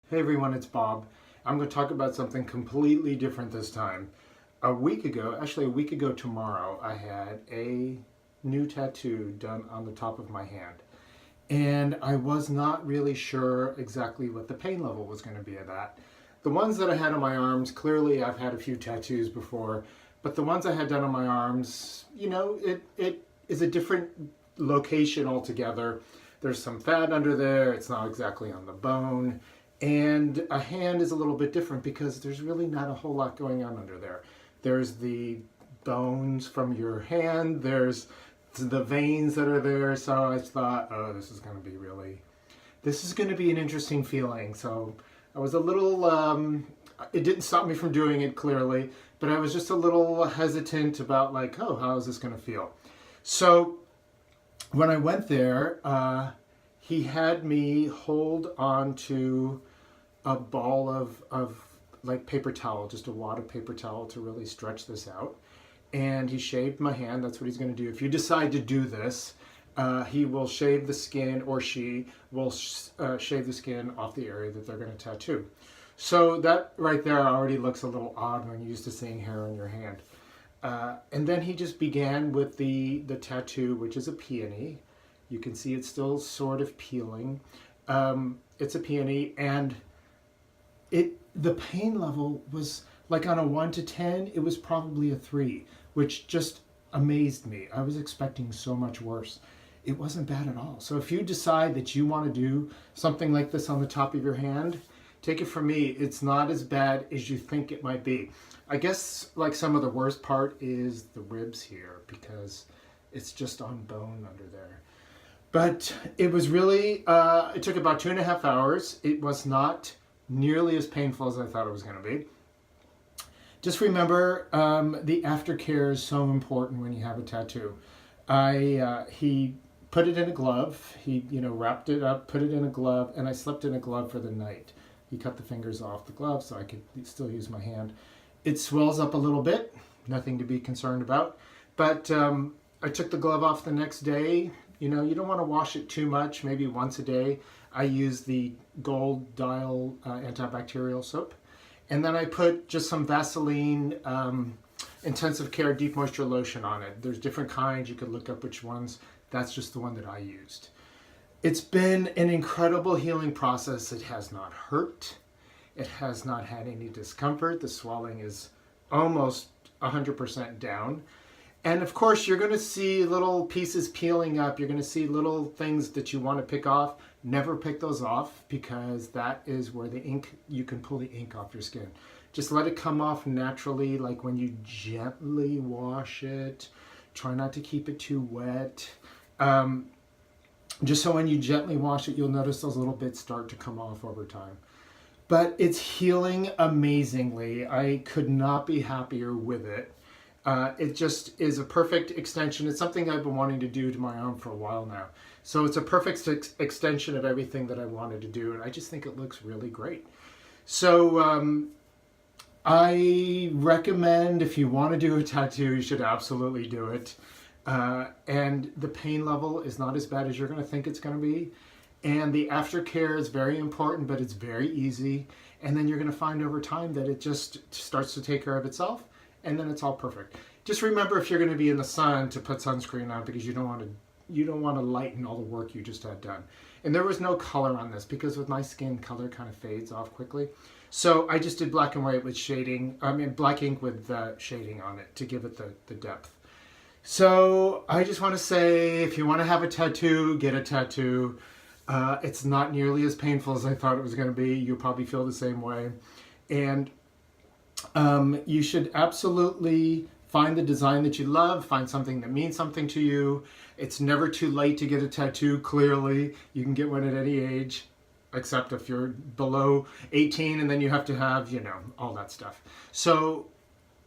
Hey everyone, it's Bob. I'm going to talk about something completely different this time. A week ago tomorrow, I had a new tattoo done on the top of my hand. And I was not really sure exactly what the pain level was going to be of that. The ones that I had on my arms, clearly I've had a few tattoos before, but the ones I had done on my arms, it is a different location altogether. There's some fat under there, it's not exactly on the bone. And a hand is a little bit different because there's really not a whole lot going on under there. There's the bones from your hand, there's the veins that are there. So I thought, oh, this is going to be an interesting feeling. So I was a little, it didn't stop me from doing it clearly, but I was just a little hesitant about like, oh, how is this going to feel? So when I went there, he had me hold on to a ball of like paper towel, just a wad of paper towel to really stretch this out. And he shaved my hand. That's what he's going to do. If you decide to do this, he will shave the skin, or she will shave the skin off the area that they're going to tattoo. So that right there already looks a little odd when you're used to seeing hair on your hand. And then he just began with the tattoo, which is a peony. You can see it's still sort of peeling. It's a peony, and the pain level was like on a 1 to 10, it was probably a 3, which just amazed me. I was expecting so much worse. It wasn't bad at all. So if you decide that you want to do something like this on the top of your hand, take it from me, it's not as bad as you think it might be. I guess like some of the worst part is the ribs here, because it's just on bone under there. But it was really, it took about 2.5 hours. It was not nearly as painful as I thought it was going to be. Just remember, the aftercare is so important when you have a tattoo. He put it in a glove. He, wrapped it up, put it in a glove, and I slept in a glove for the night. He cut the fingers off the glove so I could still use my hand. It swells up a little bit, nothing to be concerned about. But I took the glove off the next day. You don't want to wash it too much, maybe once a day. I use the Gold Dial antibacterial soap. And then I put just some Vaseline Intensive Care Deep Moisture Lotion on it. There's different kinds. You could look up which ones. That's just the one that I used. It's been an incredible healing process. It has not hurt. It has not had any discomfort. The swelling is almost 100% down. And of course, you're going to see little pieces peeling up. You're going to see little things that you want to pick off. Never pick those off, because that is where the ink, you can pull the ink off your skin. Just let it come off naturally, like when you gently wash it. Try not to keep it too wet. Just so when you gently wash it, you'll notice those little bits start to come off over time. But it's healing amazingly. I could not be happier with it. It just is a perfect extension. It's something I've been wanting to do to my arm for a while now. So it's a perfect extension of everything that I wanted to do, and I just think it looks really great. So I recommend, if you want to do a tattoo, you should absolutely do it. And the pain level is not as bad as you're going to think it's going to be. And the aftercare is very important, but it's very easy. And then you're going to find over time that it just starts to take care of itself. And then it's all perfect. Just remember, if you're going to be in the sun, to put sunscreen on, because you don't want to lighten all the work you just had done. And there was no color on this, because with my skin, color kind of fades off quickly. So I just did black and white with shading. Black ink with shading on it to give it the depth. So I just want to say, if you want to have a tattoo, get a tattoo. It's not nearly as painful as I thought it was going to be. You'll probably feel the same way. And you should absolutely find the design that you love, find something that means something to you. It's never too late to get a tattoo, clearly. You can get one at any age, except if you're below 18, and then you have to have, all that stuff. So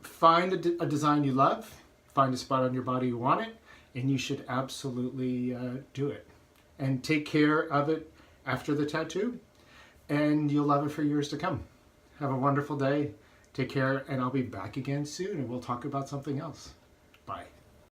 find a design you love, find a spot on your body you want it, and you should absolutely do it. And take care of it after the tattoo, and you'll love it for years to come. Have a wonderful day. Take care, and I'll be back again soon, and we'll talk about something else. Bye.